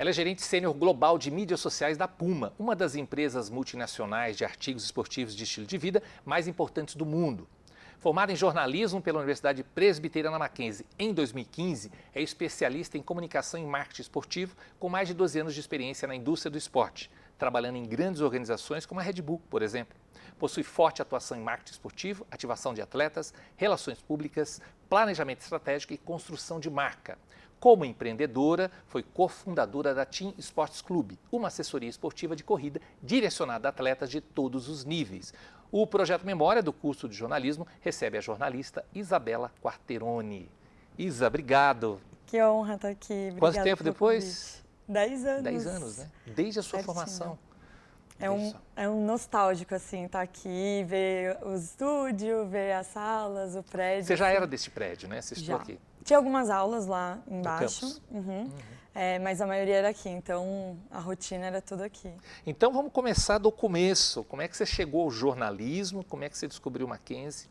Ela é gerente sênior global de mídias sociais da Puma, uma das empresas multinacionais de artigos esportivos de estilo de vida mais importantes do mundo. Formada em jornalismo pela Universidade Presbiteriana Mackenzie em 2015, é especialista em comunicação e marketing esportivo, com mais de 12 anos de experiência na indústria do esporte, trabalhando em grandes organizações como a Red Bull, por exemplo. Possui forte atuação em marketing esportivo, ativação de atletas, relações públicas, planejamento estratégico e construção de marca. Como empreendedora, foi cofundadora da Team Sports Club, uma assessoria esportiva de corrida direcionada a atletas de todos os níveis. O projeto Memória do curso de jornalismo recebe a jornalista Isabela Quarteroni. Isa, obrigado. Que honra estar aqui. Obrigada. Quanto tempo depois? 10 anos. 10 anos, né? Desde a sua Certinho. formação. É um nostálgico, assim, estar aqui, ver o estúdio, ver as salas, o prédio. Você já assim. era desse prédio, né? Você estudou aqui. Tinha algumas aulas lá No embaixo, campus. mas a maioria era aqui, então a rotina era tudo aqui. Então vamos começar do começo. Como é que você chegou ao jornalismo? Como é que você descobriu o Mackenzie?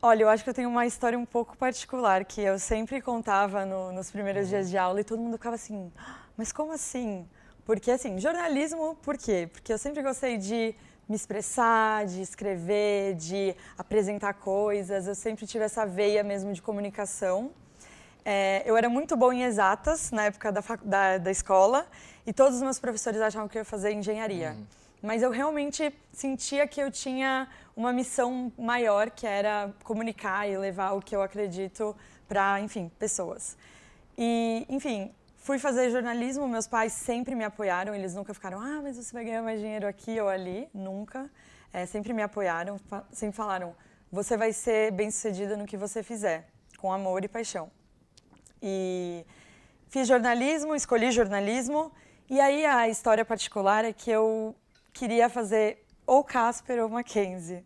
Olha, eu acho que eu tenho uma história um pouco particular, que eu sempre contava nos primeiros dias de aula e todo mundo ficava assim, mas como assim? Porque assim, jornalismo, por quê? Porque eu sempre gostei de me expressar, de escrever, de apresentar coisas, eu sempre tive essa veia mesmo de comunicação. Eu era muito boa em exatas na época da escola e todos os meus professores achavam que eu ia fazer engenharia. Mas eu realmente sentia que eu tinha uma missão maior, que era comunicar e levar o que eu acredito para, enfim, pessoas. E, enfim, fui fazer jornalismo, meus pais sempre me apoiaram, eles nunca ficaram, mas você vai ganhar mais dinheiro aqui ou ali, nunca. Sempre me apoiaram, sempre falaram, você vai ser bem-sucedida no que você fizer, com amor e paixão. E fiz jornalismo, escolhi jornalismo, e aí a história particular é que eu queria fazer ou Casper ou Mackenzie.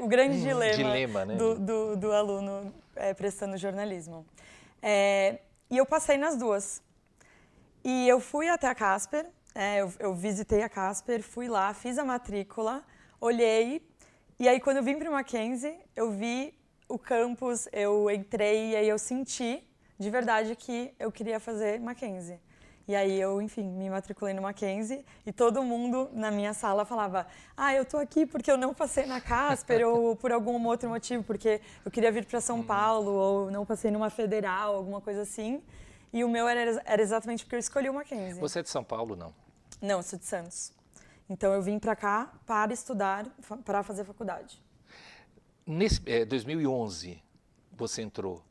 O grande dilema né? do aluno prestando jornalismo. E eu passei nas duas. E eu fui até a Casper, eu visitei a Casper, fui lá, fiz a matrícula, olhei, e aí quando eu vim para o Mackenzie, eu vi o campus, eu entrei e aí eu senti de verdade que eu queria fazer Mackenzie. E aí eu, enfim, me matriculei no Mackenzie e todo mundo na minha sala falava, eu tô aqui porque eu não passei na Casper ou por algum outro motivo, porque eu queria vir para São Paulo ou não passei numa federal, alguma coisa assim. E o meu era exatamente porque eu escolhi o Mackenzie. Você é de São Paulo, não? Não, eu sou de Santos. Então eu vim para cá para estudar, para fazer faculdade. Nesse 2011 você entrou?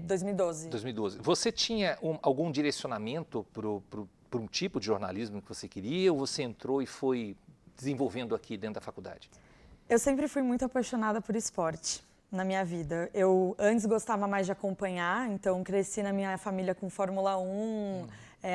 2012. 2012. Você tinha algum direcionamento para um tipo de jornalismo que você queria ou você entrou e foi desenvolvendo aqui dentro da faculdade? Eu sempre fui muito apaixonada por esporte na minha vida. Eu antes gostava mais de acompanhar, então cresci na minha família com Fórmula 1,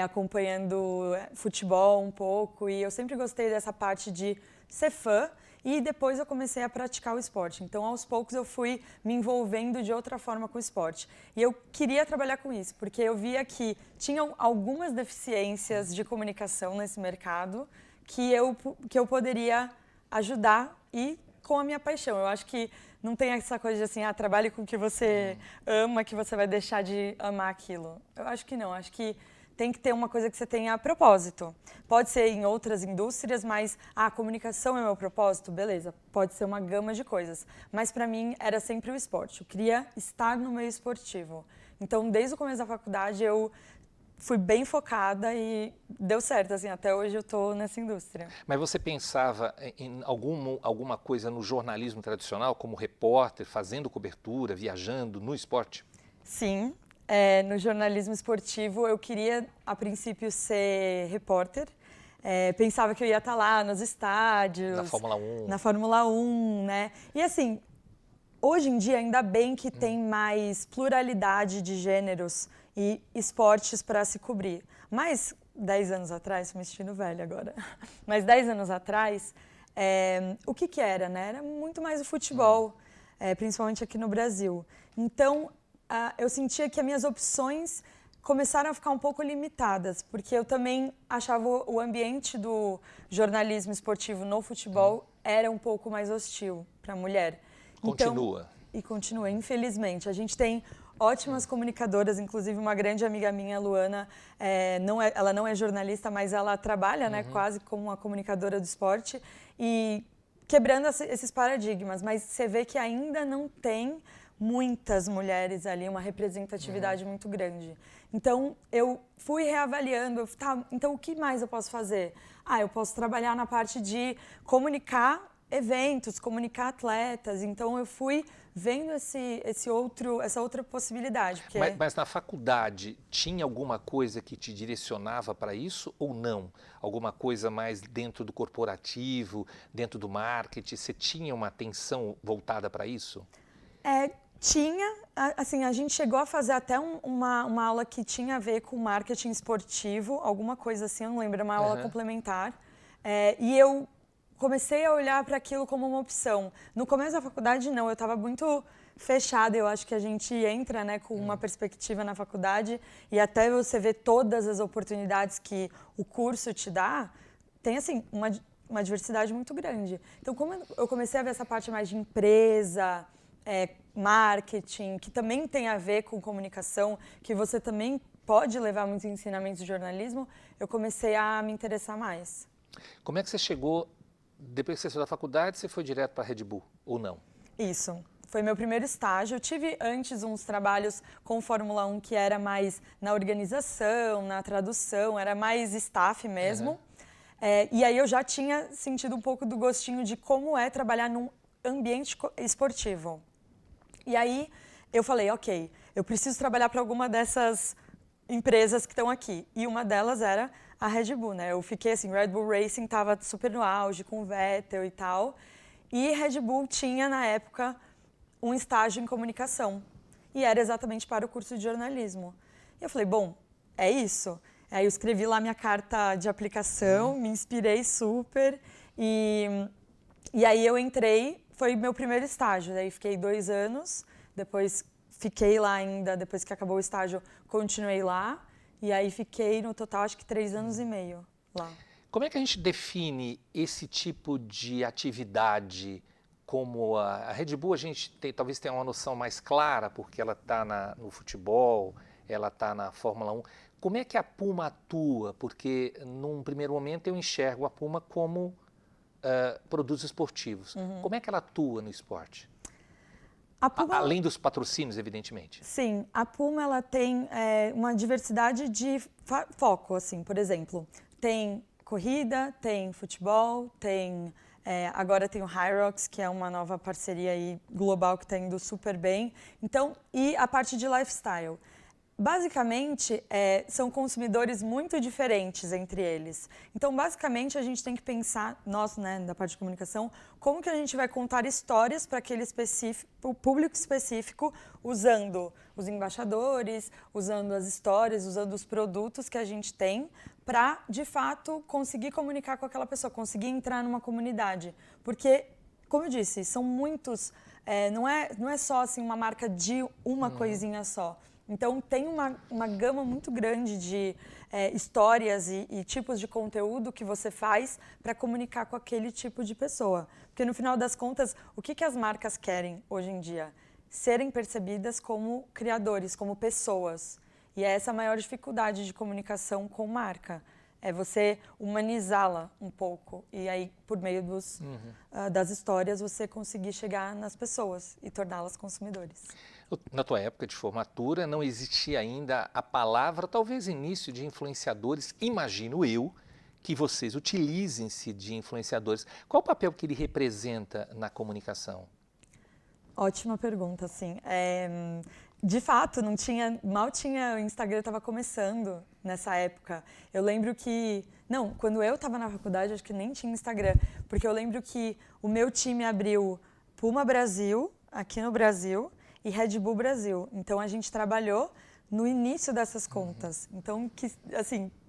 acompanhando futebol um pouco, e eu sempre gostei dessa parte de ser fã. E depois eu comecei a praticar o esporte. Então, aos poucos, eu fui me envolvendo de outra forma com o esporte. E eu queria trabalhar com isso, porque eu via que tinham algumas deficiências de comunicação nesse mercado que eu poderia ajudar e com a minha paixão. Eu acho que não tem essa coisa de assim, trabalhe com o que você ama, que você vai deixar de amar aquilo. Eu acho que não, acho que tem que ter uma coisa que você tenha propósito. Pode ser em outras indústrias, mas a comunicação é meu propósito, beleza. Pode ser uma gama de coisas. Mas para mim era sempre o esporte. Eu queria estar no meio esportivo. Então, desde o começo da faculdade, eu fui bem focada e deu certo. Assim, até hoje eu estou nessa indústria. Mas você pensava em alguma coisa no jornalismo tradicional, como repórter, fazendo cobertura, viajando no esporte? Sim. No jornalismo esportivo, eu queria, a princípio, ser repórter. Pensava que eu ia estar lá nos estádios. Na Fórmula 1. Na Fórmula 1, né? E assim, hoje em dia, ainda bem que tem mais pluralidade de gêneros e esportes para se cobrir. Mas 10 anos atrás, estou me sentindo velha agora, mas 10 anos atrás, o que era, né? Era muito mais o futebol, principalmente aqui no Brasil. Então, eu sentia que as minhas opções começaram a ficar um pouco limitadas, porque eu também achava o ambiente do jornalismo esportivo no futebol era um pouco mais hostil para a mulher. Continua. Então, e continua, infelizmente. A gente tem ótimas comunicadoras, inclusive uma grande amiga minha, Luana, ela não é jornalista, mas ela trabalha, né, quase como uma comunicadora do esporte e quebrando esses paradigmas, mas você vê que ainda não tem muitas mulheres ali, uma representatividade muito grande. Então, eu fui reavaliando, então o que mais eu posso fazer? Eu posso trabalhar na parte de comunicar eventos, comunicar atletas, então eu fui vendo essa outra possibilidade. Mas na faculdade, tinha alguma coisa que te direcionava para isso ou não? Alguma coisa mais dentro do corporativo, dentro do marketing? Você tinha uma atenção voltada para isso? Tinha, assim, a gente chegou a fazer até uma aula que tinha a ver com marketing esportivo, alguma coisa assim, eu não lembro, uma aula complementar. E eu comecei a olhar para aquilo como uma opção. No começo da faculdade, não, eu estava muito fechada, eu acho que a gente entra, né, com uma perspectiva na faculdade e até você ver todas as oportunidades que o curso te dá, tem, assim, uma diversidade muito grande. Então, como eu comecei a ver essa parte mais de empresa, marketing, que também tem a ver com comunicação, que você também pode levar muitos ensinamentos de jornalismo, eu comecei a me interessar mais. Como é que você chegou, depois que você saiu da faculdade, você foi direto para a Red Bull, ou não? Isso. Foi meu primeiro estágio. Eu tive antes uns trabalhos com Fórmula 1 que era mais na organização, na tradução, era mais staff mesmo. E aí eu já tinha sentido um pouco do gostinho de como é trabalhar num ambiente esportivo. E aí eu falei, ok, eu preciso trabalhar para alguma dessas empresas que estão aqui. E uma delas era a Red Bull, né? Eu fiquei assim, Red Bull Racing estava super no auge, com o Vettel e tal. E Red Bull tinha, na época, um estágio em comunicação. E era exatamente para o curso de jornalismo. E eu falei, bom, é isso. Aí eu escrevi lá minha carta de aplicação, me inspirei super. E aí eu entrei, foi meu primeiro estágio. Daí fiquei 2 anos, depois fiquei lá ainda, depois que acabou o estágio, continuei lá. E aí fiquei no total, acho que 3 anos e meio lá. Como é que a gente define esse tipo de atividade como a Red Bull? A gente talvez tenha uma noção mais clara, porque ela está no futebol, ela está na Fórmula 1. Como é que a Puma atua? Porque num primeiro momento eu enxergo a Puma como produtos esportivos. Como é que ela atua no esporte? Além dos patrocínios, evidentemente. Sim, a Puma ela tem uma diversidade de foco, assim, por exemplo, tem corrida, tem futebol, tem agora tem o Hyrox, que é uma nova parceria aí global que está indo super bem. Então, e a parte de lifestyle. Basicamente, são consumidores muito diferentes entre eles. Então, basicamente, a gente tem que pensar, nós, né, da parte de comunicação, como que a gente vai contar histórias para aquele público específico, usando os embaixadores, usando as histórias, usando os produtos que a gente tem, para, de fato, conseguir comunicar com aquela pessoa, conseguir entrar numa comunidade. Porque, como eu disse, são muitos, não é só assim, uma marca de uma coisinha só. Então, tem uma gama muito grande de histórias e tipos de conteúdo que você faz para comunicar com aquele tipo de pessoa. Porque, no final das contas, o que as marcas querem hoje em dia? Serem percebidas como criadores, como pessoas. E é essa a maior dificuldade de comunicação com marca. É você humanizá-la um pouco. E aí, por meio das histórias, você conseguir chegar nas pessoas e torná-las consumidores. Na tua época de formatura, não existia ainda a palavra, talvez início de influenciadores. Imagino eu que vocês utilizem-se de influenciadores. Qual o papel que ele representa na comunicação? Ótima pergunta, sim. De fato, mal tinha, o Instagram estava começando nessa época. Eu lembro que, quando eu estava na faculdade, acho que nem tinha Instagram, porque eu lembro que o meu time abriu Puma Brasil, aqui no Brasil, e Red Bull Brasil. Então, a gente trabalhou no início dessas contas. Então,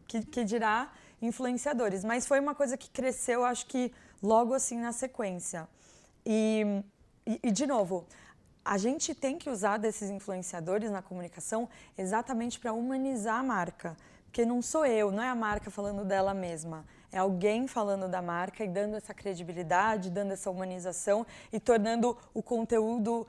que dirá influenciadores. Mas foi uma coisa que cresceu, acho que logo assim na sequência. E de novo, a gente tem que usar desses influenciadores na comunicação exatamente para humanizar a marca. Porque não sou eu, não é a marca falando dela mesma. É alguém falando da marca e dando essa credibilidade, dando essa humanização e tornando o conteúdo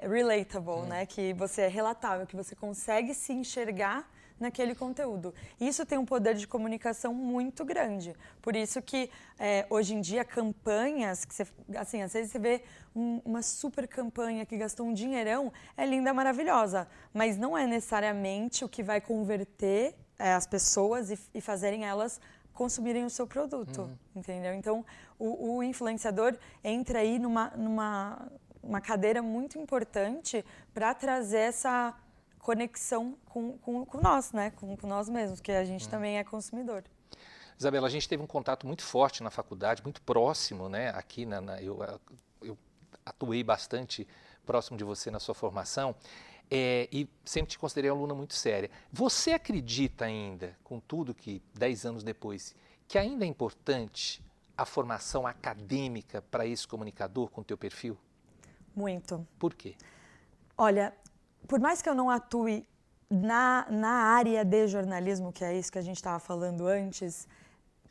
relatable, né? Que você é relatável, que você consegue se enxergar naquele conteúdo. Isso tem um poder de comunicação muito grande. Por isso que hoje em dia campanhas, que você, assim, às vezes você vê uma super campanha que gastou um dinheirão, é linda, maravilhosa, mas não é necessariamente o que vai converter as pessoas e fazerem elas consumirem o seu produto, entendeu? Então, o influenciador entra aí numa cadeira muito importante para trazer essa conexão com nós, né? Com nós mesmos, que a gente também é consumidor. Isabela, a gente teve um contato muito forte na faculdade, muito próximo, né? Aqui eu atuei bastante próximo de você na sua formação e sempre te considerei uma aluna muito séria. Você acredita ainda, com tudo que 10 anos depois, que ainda é importante a formação acadêmica para esse comunicador com o teu perfil? Muito. Por quê? Olha, por mais que eu não atue na área de jornalismo, que é isso que a gente estava falando antes,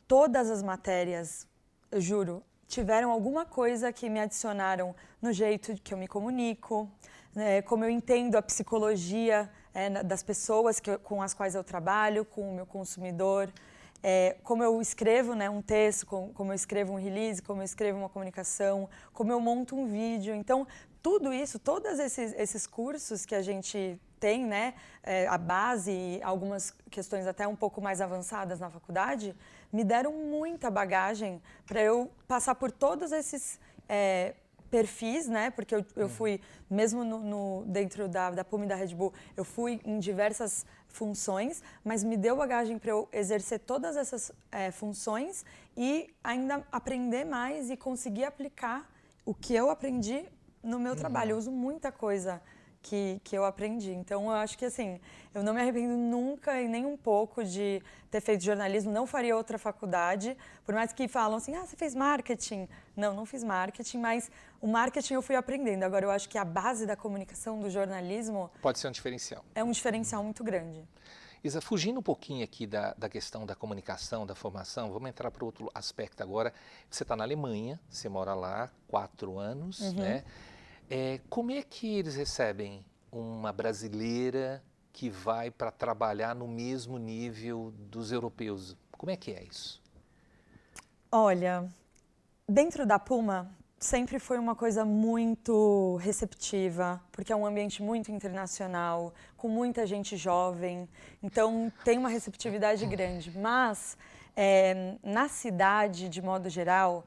todas as matérias, eu juro, tiveram alguma coisa que me adicionaram no jeito que eu me comunico, né, como eu entendo a psicologia das pessoas com as quais eu trabalho, com o meu consumidor, como eu escrevo, né, um texto, como eu escrevo um release, como eu escrevo uma comunicação, como eu monto um vídeo. Então, tudo isso, todos esses cursos que a gente tem, né, a base e algumas questões até um pouco mais avançadas na faculdade, me deram muita bagagem para eu passar por todos esses perfis, né, porque eu fui, mesmo dentro da PUM e da Red Bull, eu fui em diversas funções, mas me deu bagagem para eu exercer todas essas funções e ainda aprender mais e conseguir aplicar o que eu aprendi no meu trabalho. Eu uso muita coisa que eu aprendi. Então, eu acho que, assim, eu não me arrependo nunca e nem um pouco de ter feito jornalismo. Não faria outra faculdade, por mais que falam assim, você fez marketing. Não fiz marketing, mas o marketing eu fui aprendendo. Agora, eu acho que a base da comunicação, do jornalismo... Pode ser um diferencial. É um diferencial muito grande. Isa, fugindo um pouquinho aqui da questão da comunicação, da formação, vamos entrar para outro aspecto agora. Você está na Alemanha, você mora lá 4 anos, né? Como é que eles recebem uma brasileira que vai para trabalhar no mesmo nível dos europeus? Como é que é isso? Olha, dentro da Puma sempre foi uma coisa muito receptiva, porque é um ambiente muito internacional, com muita gente jovem, então tem uma receptividade grande. Mas na cidade, de modo geral,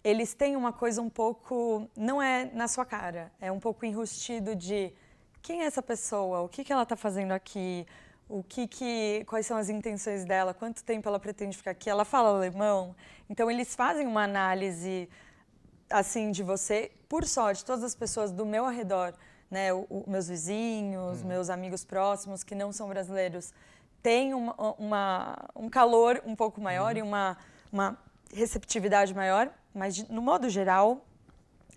eles têm uma coisa um pouco, não é na sua cara, é um pouco enrustido de quem é essa pessoa, o que ela está fazendo aqui, quais são as intenções dela, quanto tempo ela pretende ficar aqui, ela fala alemão. Então eles fazem uma análise assim de você. Por sorte, todas as pessoas do meu arredor, né, meus vizinhos, meus amigos próximos que não são brasileiros, têm um calor um pouco maior e uma receptividade maior. Mas, no modo geral,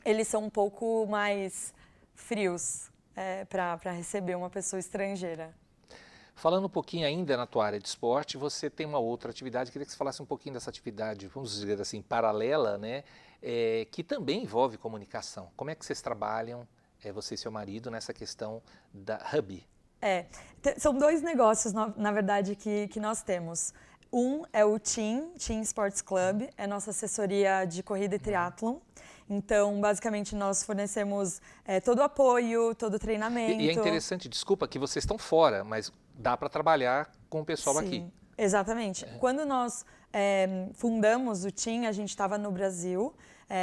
eles são um pouco mais frios para receber uma pessoa estrangeira. Falando um pouquinho ainda na tua área de esporte, você tem uma outra atividade, queria que você falasse um pouquinho dessa atividade, vamos dizer assim, paralela, né, que também envolve comunicação. Como é que vocês trabalham, você e seu marido, nessa questão da Hub? São 2 negócios, na verdade, que nós temos. Um é o Team Sports Club, é nossa assessoria de corrida e triatlon. Então, basicamente, nós fornecemos todo o apoio, todo o treinamento. E é interessante, desculpa, que vocês estão fora, mas dá para trabalhar com o pessoal aqui. Sim, exatamente. Quando nós fundamos o Team, a gente estava no Brasil,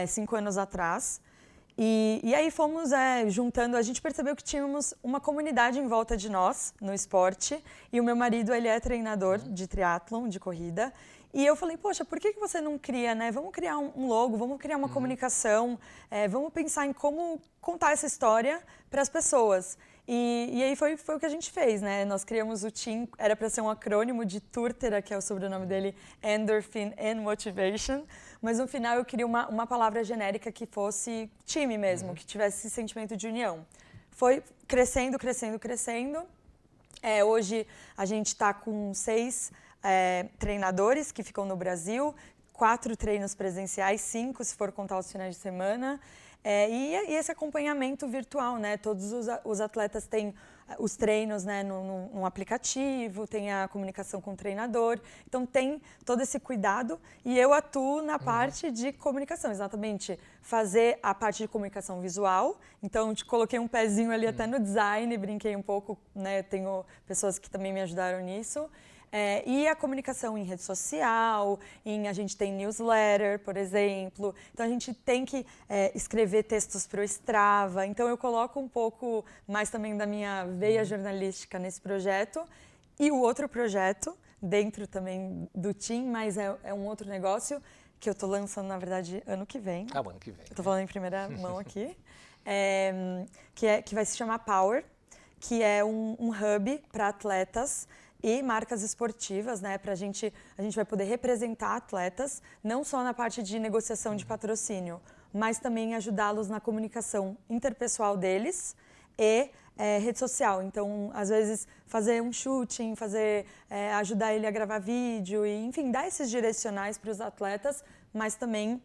5 anos atrás. E aí fomos juntando, a gente percebeu que tínhamos uma comunidade em volta de nós, no esporte, e o meu marido, ele é treinador de triatlon, de corrida, e eu falei, poxa, por que você não cria, né? Vamos criar um logo, vamos criar uma comunicação, vamos pensar em como contar essa história para as pessoas. E aí foi o que a gente fez, né? Nós criamos o Team, era para ser um acrônimo de Turtera, que é o sobrenome dele, Endorphin and Motivation, mas no final eu queria uma palavra genérica que fosse time mesmo, que tivesse esse sentimento de união. Foi crescendo, crescendo, crescendo. Hoje a gente está com 6 treinadores que ficam no Brasil, 4 treinos presenciais, 5 se for contar os finais de semana. E esse acompanhamento virtual, né? Todos os atletas têm os treinos, né, num aplicativo, tem a comunicação com o treinador, então tem todo esse cuidado e eu atuo na parte de comunicação, exatamente, fazer a parte de comunicação visual, então te coloquei um pezinho ali até no design, brinquei um pouco, né, tenho pessoas que também me ajudaram nisso. E a comunicação em rede social, a gente tem newsletter, por exemplo. Então, a gente tem que escrever textos para o Strava. Então, eu coloco um pouco mais também da minha veia jornalística nesse projeto. E o outro projeto, dentro também do team, mas é um outro negócio que eu estou lançando, na verdade, ano que vem. Ano que vem. Estou falando em primeira mão aqui. Que vai se chamar Power, que é um hub para atletas e marcas esportivas, né? A gente vai poder representar atletas, não só na parte de negociação de patrocínio, mas também ajudá-los na comunicação interpessoal deles e rede social. Então, às vezes, fazer um shooting, ajudar ele a gravar vídeo e, enfim, dar esses direcionais para os atletas, mas também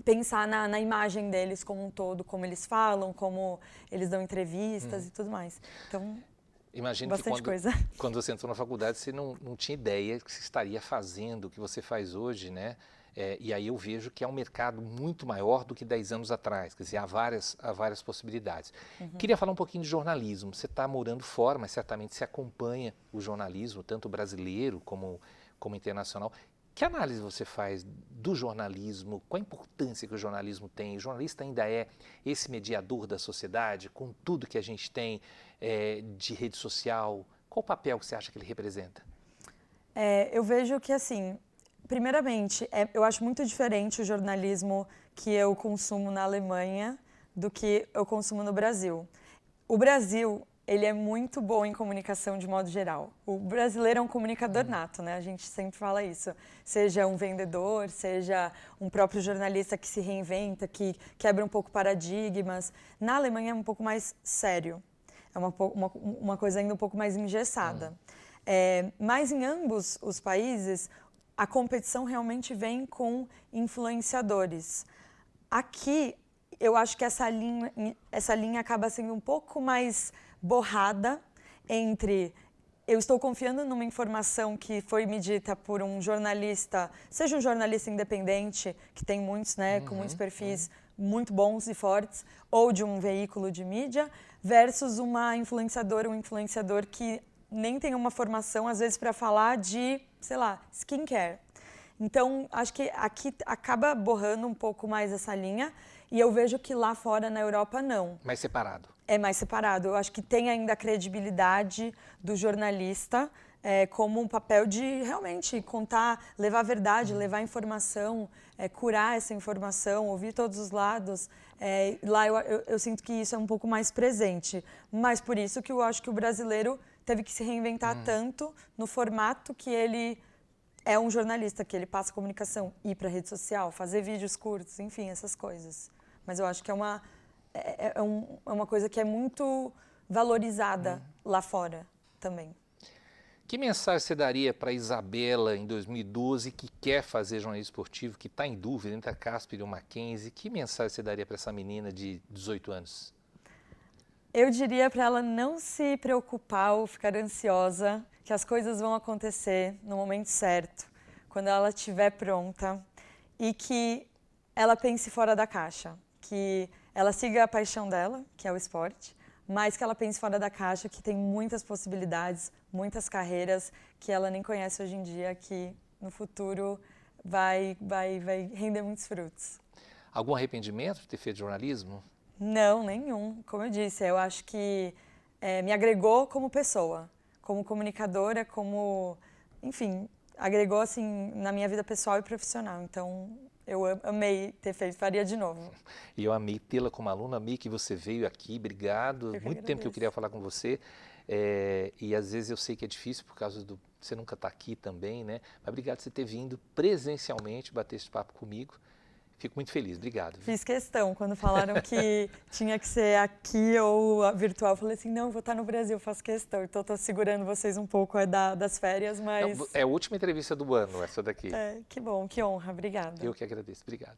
pensar na imagem deles como um todo, como eles falam, como eles dão entrevistas e tudo mais. Então, imagino bastante que quando você entrou na faculdade, você não tinha ideia que você estaria fazendo o que você faz hoje, né? E aí eu vejo que é um mercado muito maior do que 10 anos atrás, quer dizer, há várias possibilidades. Queria falar um pouquinho de jornalismo. Você está morando fora, mas certamente você acompanha o jornalismo, tanto brasileiro como internacional. Que análise você faz do jornalismo? Qual a importância que o jornalismo tem? O jornalista ainda é esse mediador da sociedade, com tudo que a gente tem de rede social? Qual o papel que você acha que ele representa? Eu vejo que, assim, primeiramente, eu acho muito diferente o jornalismo que eu consumo na Alemanha do que eu consumo no Brasil. O Brasil, ele é muito bom em comunicação de modo geral. O brasileiro é um comunicador nato, né? A gente sempre fala isso. Seja um vendedor, seja um próprio jornalista que se reinventa, que quebra um pouco paradigmas. Na Alemanha é um pouco mais sério. É uma coisa ainda um pouco mais engessada. Mas em ambos os países, a competição realmente vem com influenciadores. Aqui, eu acho que essa linha acaba sendo um pouco mais borrada entre eu estou confiando numa informação que foi me dita por um jornalista, seja um jornalista independente, que tem muitos, né, com muitos perfis muito bons e fortes, ou de um veículo de mídia, versus uma influenciadora, um influenciador que nem tem uma formação, às vezes, para falar de, sei lá, skincare. Então, acho que aqui acaba borrando um pouco mais essa linha e eu vejo que lá fora, na Europa, não. Mais separado. É mais separado. Eu acho que tem ainda a credibilidade do jornalista como um papel de realmente contar, levar a verdade, levar a informação, curar essa informação, ouvir todos os lados. Lá eu sinto que isso é um pouco mais presente. Mas por isso que eu acho que o brasileiro teve que se reinventar tanto no formato que ele é um jornalista, que ele passa comunicação, ir para a rede social, fazer vídeos curtos, enfim, essas coisas. Mas eu acho que é uma coisa que é muito valorizada lá fora também. Que mensagem você daria para a Isabela em 2012 que quer fazer jornalismo esportivo, que está em dúvida entre a Casper e o Mackenzie? Que mensagem você daria para essa menina de 18 anos? Eu diria para ela não se preocupar ou ficar ansiosa, que as coisas vão acontecer no momento certo, quando ela estiver pronta, e que ela pense fora da caixa, que ela siga a paixão dela, que é o esporte, mas que ela pense fora da caixa, que tem muitas possibilidades, muitas carreiras que ela nem conhece hoje em dia, que no futuro vai render muitos frutos. Algum arrependimento de ter feito jornalismo? Não, nenhum. Como eu disse, eu acho que me agregou como pessoa, como comunicadora, enfim, agregou assim na minha vida pessoal e profissional. Então, eu amei ter feito, faria de novo. E eu amei tê-la como aluna, amei que você veio aqui, obrigado. Muito tempo que eu queria falar com você. E às vezes eu sei que é difícil por causa do... Você nunca está aqui também, né? Mas obrigado por você ter vindo presencialmente bater esse papo comigo. Fico muito feliz, obrigado. Fiz questão, quando falaram que tinha que ser aqui ou virtual, eu falei assim, não, vou estar no Brasil, faço questão. Então, estou segurando vocês um pouco das férias, mas... É a última entrevista do ano, essa daqui. Que bom, que honra, obrigada. Eu que agradeço, obrigado.